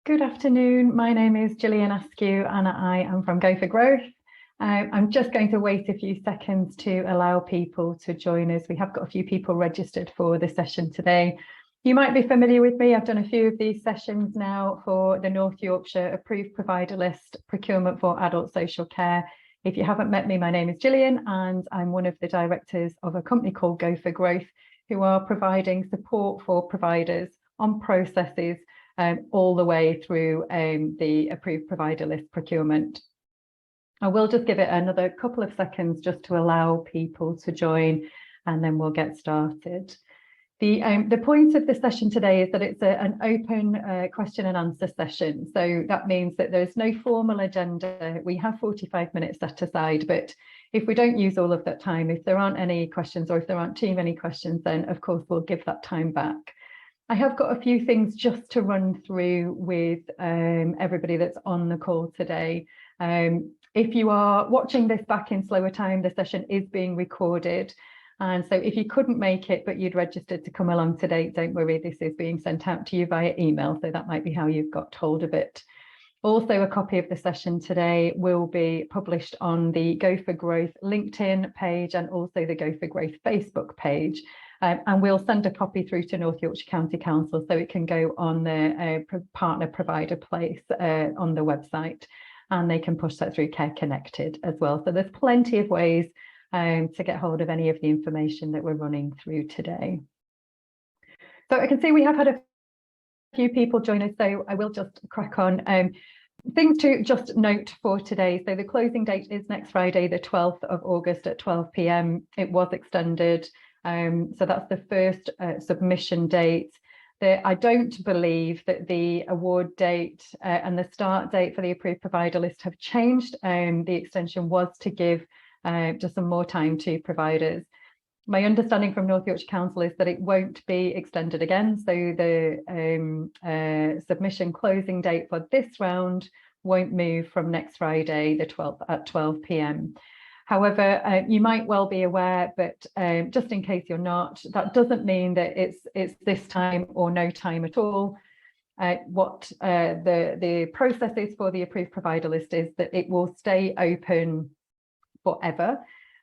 Good afternoon. My name is Gillian Askew and I am from Go for Growth. I'm just going to wait a few seconds to allow people to join us. We have got a few people registered for the session today. You might be familiar with me. I've done a few of these sessions now for the North Yorkshire Approved Provider List Procurement for Adult Social Care. If you haven't met me, my name is Gillian and I'm one of the directors of a company called Go for Growth, who are providing support for providers on processes all the way through the Approved Provider List procurement. I will just give it another couple of seconds just to allow people to join, and then we'll get started. The point of the session today is that it's an open question and answer session. So that means that there's no formal agenda. We have 45 minutes set aside, but if we don't use all of that time, if there aren't any questions or if there aren't too many questions, then of course we'll give that time back. I have got a few things just to run through with everybody that's on the call today. If you are watching this back in slower time, the session is being recorded. And so if you couldn't make it, but you'd registered to come along today, don't worry, this is being sent out to you via email. So that might be how you've got hold of it. Also, a copy of the session today will be published on the Go for Growth LinkedIn page and also the Go for Growth Facebook page. And we'll send a copy through to North Yorkshire County Council so it can go on the partner provider place on the website, and they can push that through Care Connected as well. So there's plenty of ways to get hold of any of the information that we're running through today. So I can see we have had a few people join us, so I will just crack on. Things to just note for today. So the closing date is next Friday, the 12th of August at 12 p.m. It was extended. So that's the first submission date. I don't believe that the award date and the start date for the approved provider list have changed. The extension was to give just some more time to providers. My understanding from North Yorkshire Council is that it won't be extended again. So the submission closing date for this round won't move from next Friday, the 12th at 12 p.m. However, you might well be aware, but just in case you're not, that doesn't mean that it's this time or no time at all. What the process is for the approved provider list is that it will stay open forever,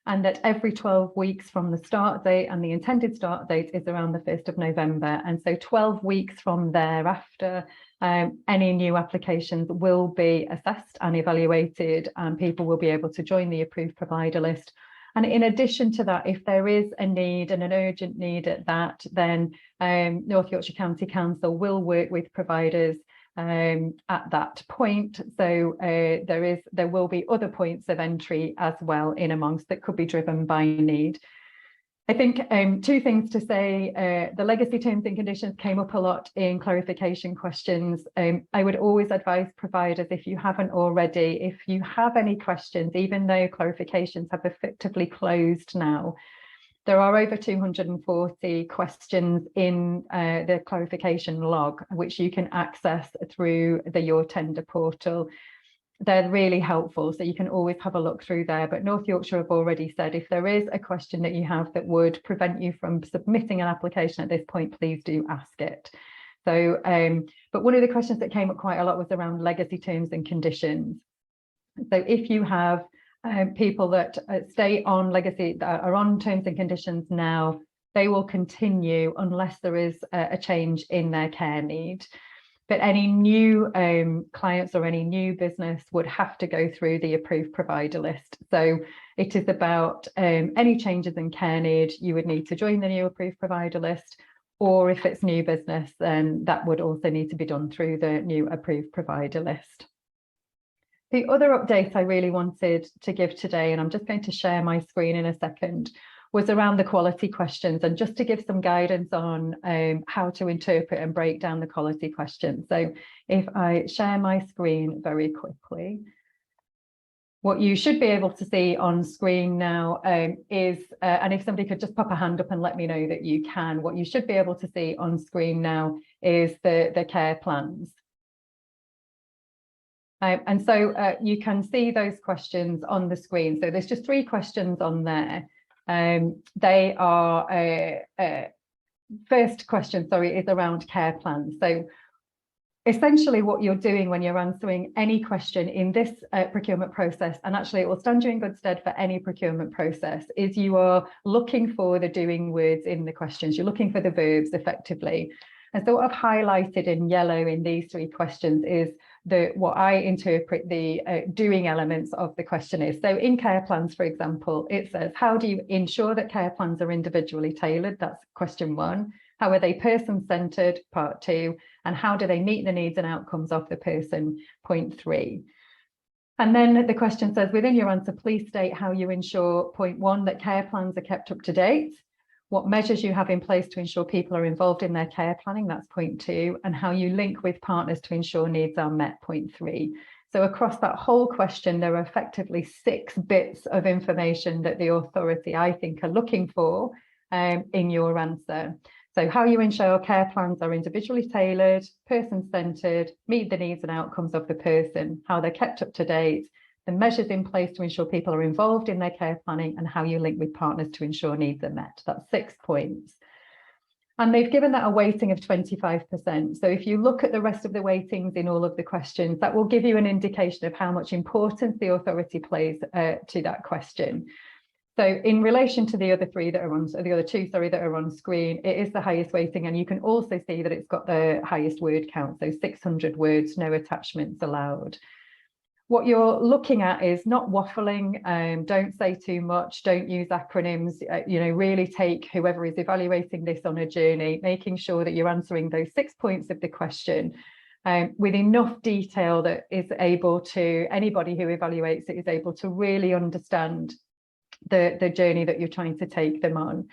and that every 12 weeks from the start date, and the intended start date is around the 1st of November. And so 12 weeks from thereafter, any new applications will be assessed and evaluated, and people will be able to join the approved provider list. And in addition to that, if there is a need and an urgent need at that, then North Yorkshire County Council will work with providers at that point. So there will be other points of entry as well in amongst that could be driven by need. I think two things to say. The legacy terms and conditions came up a lot in clarification questions. I would always advise providers, if you haven't already, if you have any questions, even though clarifications have effectively closed now, there are over 240 questions in the clarification log, which you can access through the Your Tender portal. They're really helpful, so you can always have a look through there. But North Yorkshire have already said if there is a question that you have that would prevent you from submitting an application at this point, please do ask it. So, but one of the questions that came up quite a lot was around legacy terms and conditions. So if you have people that stay on legacy, that are on terms and conditions now, they will continue unless there is a change in their care need. But any new clients or any new business would have to go through the approved provider list. So it is about any changes in care need, you would need to join the new approved provider list, or if it's new business, then that would also need to be done through the new approved provider list. The other update I really wanted to give today, and I'm just going to share my screen in a second, was around the quality questions, and just to give some guidance on how to interpret and break down the quality questions. So if I share my screen very quickly, what you should be able to see on screen now is, and if somebody could just pop a hand up and let me know that you can, what you should be able to see on screen now is the care plans. And so you can see those questions on the screen. So there's just 3 questions on there. They are, first question, sorry, is around care plans. So essentially what you're doing when you're answering any question in this procurement process, and actually it will stand you in good stead for any procurement process, is you are looking for the doing words in the questions. You're looking for the verbs effectively. And so what I've highlighted in yellow in these three questions is what I interpret the doing elements of the question is. So in care plans, for example, it says, how do you ensure that care plans are individually tailored? That's question 1. How are they person-centered? Part 2. And how do they meet the needs and outcomes of the person? Point 3. And then the question says, within your answer, please state how you ensure, point 1, that care plans are kept up to date, what measures you have in place to ensure people are involved in their care planning, that's point 2, and how you link with partners to ensure needs are met, point 3. So across that whole question, there are effectively 6 bits of information that the authority, I think, are looking for in your answer. So how you ensure care plans are individually tailored, person-centered, meet the needs and outcomes of the person, how they're kept up to date, the measures in place to ensure people are involved in their care planning, and how you link with partners to ensure needs are met. That's 6 points. And they've given that a weighting of 25%. So if you look at the rest of the weightings in all of the questions, that will give you an indication of how much importance the authority plays to that question. So in relation to the other 3 that are on, the other 2, sorry, that are on screen, it is the highest weighting, and you can also see that it's got the highest word count, so 600 words, no attachments allowed. What you're looking at is not waffling, don't say too much, don't use acronyms, really take whoever is evaluating this on a journey, making sure that you're answering those 6 points of the question with enough detail that is able to, anybody who evaluates it is able to really understand the journey that you're trying to take them on.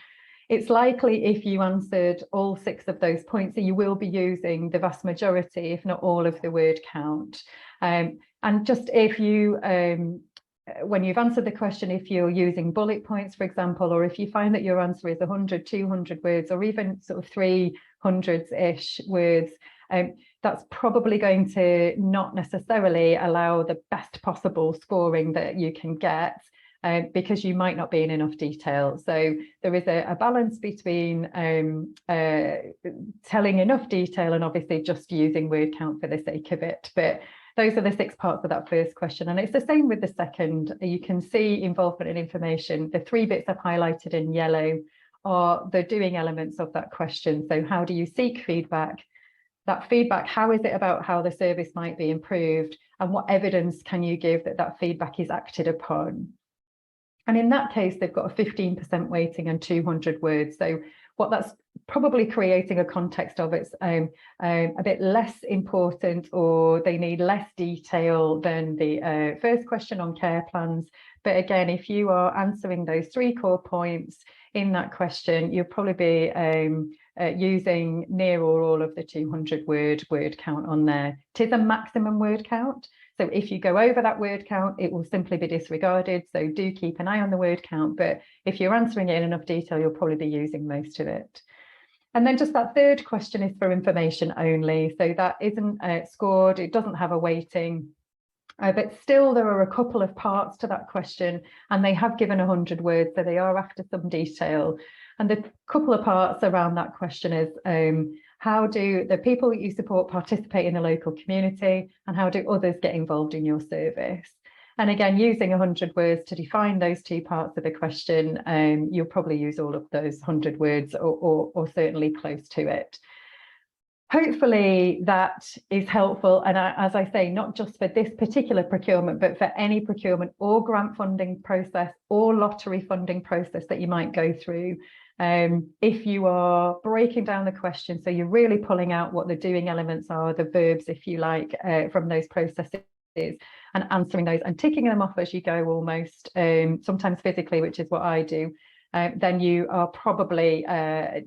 It's likely if you answered all 6 of those points that you will be using the vast majority, if not all, of the word count. And just if you, when you've answered the question, if you're using bullet points, for example, or if you find that your answer is 100, 200 words, or even sort of 300-ish words, that's probably going to not necessarily allow the best possible scoring that you can get. Because you might not be in enough detail. So there is a balance between telling enough detail and obviously just using word count for the sake of it. But those are the 6 parts of that first question. And it's the same with the second. You can see involvement and information. The 3 bits I've highlighted in yellow are the doing elements of that question. So how do you seek feedback? That feedback, how is it about how the service might be improved? And what evidence can you give that that feedback is acted upon? And in that case, they've got a 15% weighting and 200 words. So what that's probably creating a context of, it's a bit less important, or they need less detail than the first question on care plans. But again, if you are answering those 3 core points in that question, you'll probably be using near or all of the 200 word count on there. It is a maximum word count. So if you go over that word count, it will simply be disregarded. So do keep an eye on the word count. But if you're answering it in enough detail, you'll probably be using most of it. And then just that third question is for information only. So that isn't scored. It doesn't have a weighting. But still, there are a couple of parts to that question, and they have given 100 words. So they are after some detail. And the couple of parts around that question is, how do the people that you support participate in the local community, and how do others get involved in your service? And again, using 100 words to define those 2 parts of the question, you'll probably use all of those 100 words or certainly close to it. Hopefully that is helpful. And as I say, not just for this particular procurement, but for any procurement or grant funding process or lottery funding process that you might go through. If you are breaking down the question, so you're really pulling out what the doing elements are, the verbs, if you like, from those processes, and answering those and ticking them off as you go almost, sometimes physically, which is what I do, then you are probably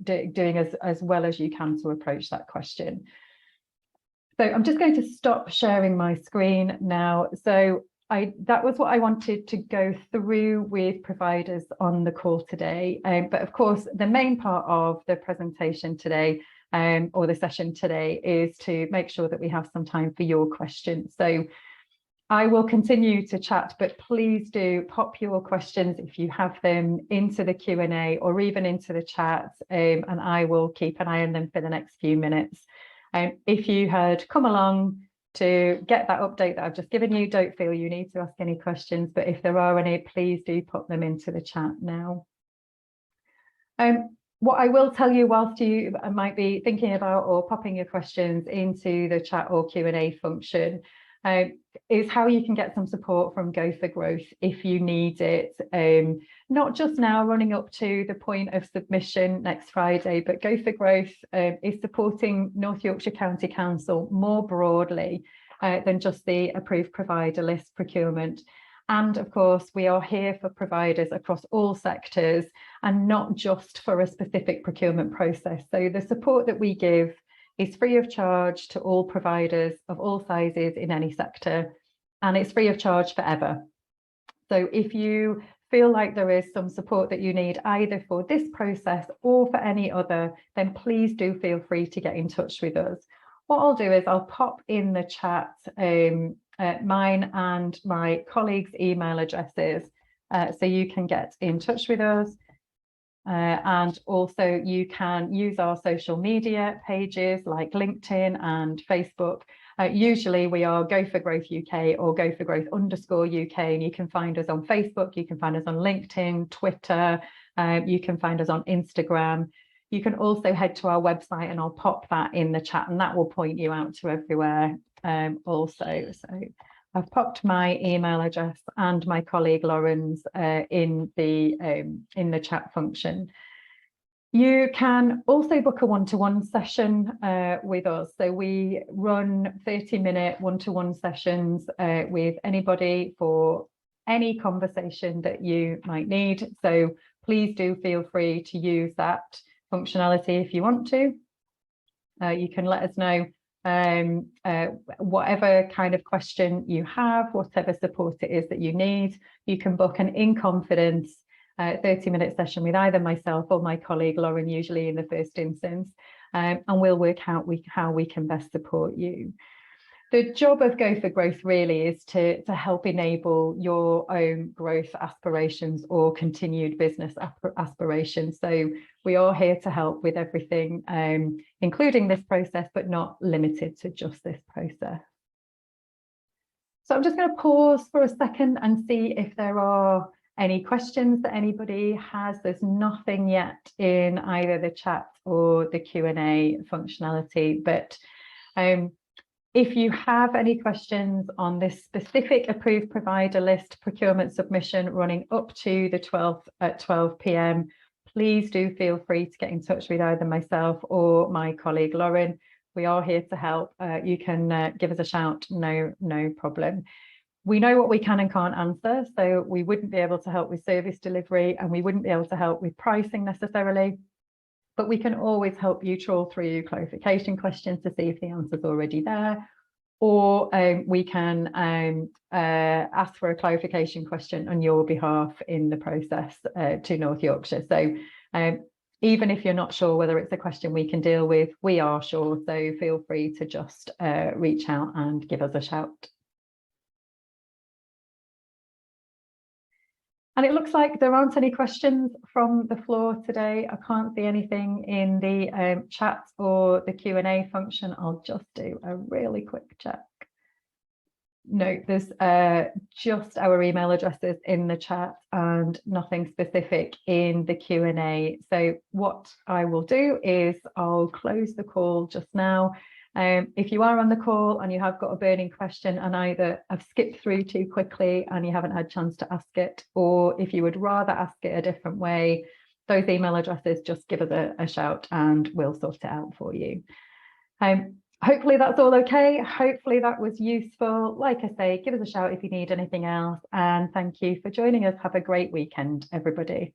doing as well as you can to approach that question. So I'm just going to stop sharing my screen now. So that was what I wanted to go through with providers on the call today. But of course, the main part of the presentation today, or the session today, is to make sure that we have some time for your questions. So I will continue to chat, but please do pop your questions if you have them into the Q&A or even into the chat, and I will keep an eye on them for the next few minutes. If you had come along to get that update that I've just given you, don't feel you need to ask any questions, but if there are any, please do put them into the chat now. What I will tell you whilst you might be thinking about or popping your questions into the chat or Q&A function is how you can get some support from Go for Growth if you need it. Not just now running up to the point of submission next Friday, but Go for Growth is supporting North Yorkshire County Council more broadly than just the approved provider list procurement. And of course, we are here for providers across all sectors and not just for a specific procurement process. So the support that we give is free of charge to all providers of all sizes in any sector, and it's free of charge forever. So if you feel like there is some support that you need either for this process or for any other, then please do feel free to get in touch with us. What I'll do is I'll pop in the chat mine and my colleagues' email addresses so you can get in touch with us. And also you can use our social media pages like LinkedIn and Facebook. Usually we are Go for Growth UK or Go for Growth _UK, and you can find us on Facebook, you can find us on LinkedIn, Twitter, you can find us on Instagram. You can also head to our website and I'll pop that in the chat and that will point you out to everywhere also. So I've popped my email address and my colleague Lauren's in the chat function. You can also book a one-to-one session with us. So we run 30-minute one-to-one sessions with anybody for any conversation that you might need. So please do feel free to use that functionality if you want to. You can let us know whatever kind of question you have, whatever support it is that you need. You can book an in confidence 30-minute session with either myself or my colleague Lauren, usually in the first instance, and we'll work out how we can best support you. The job of Go for Growth really is to help enable your own growth aspirations or continued business aspirations. So we are here to help with everything, including this process, but not limited to just this process. So I'm just going to pause for a second and see if there are any questions that anybody has. There's nothing yet in either the chat or the Q&A functionality, but if you have any questions on this specific approved provider list procurement submission running up to the 12th at 12 p.m, please do feel free to get in touch with either myself or my colleague Lauren. We are here to help. You can give us a shout, no problem. We know what we can and can't answer, so we wouldn't be able to help with service delivery and we wouldn't be able to help with pricing necessarily. But we can always help you trawl through clarification questions to see if the answer's already there, or we can ask for a clarification question on your behalf in the process to North Yorkshire. So even if you're not sure whether it's a question we can deal with, we are sure, so feel free to just reach out and give us a shout. And it looks like there aren't any questions from the floor today. I can't see anything in the chat or the Q&A function. I'll just do a really quick check. No, there's just our email addresses in the chat and nothing specific in the Q&A. So what I will do is I'll close the call just now. If you are on the call and you have got a burning question and either I've skipped through too quickly and you haven't had a chance to ask it, or if you would rather ask it a different way, those email addresses, just give us a shout and we'll sort it out for you. Hopefully that's all okay. Hopefully that was useful. Like I say, give us a shout if you need anything else, and thank you for joining us. Have a great weekend, everybody.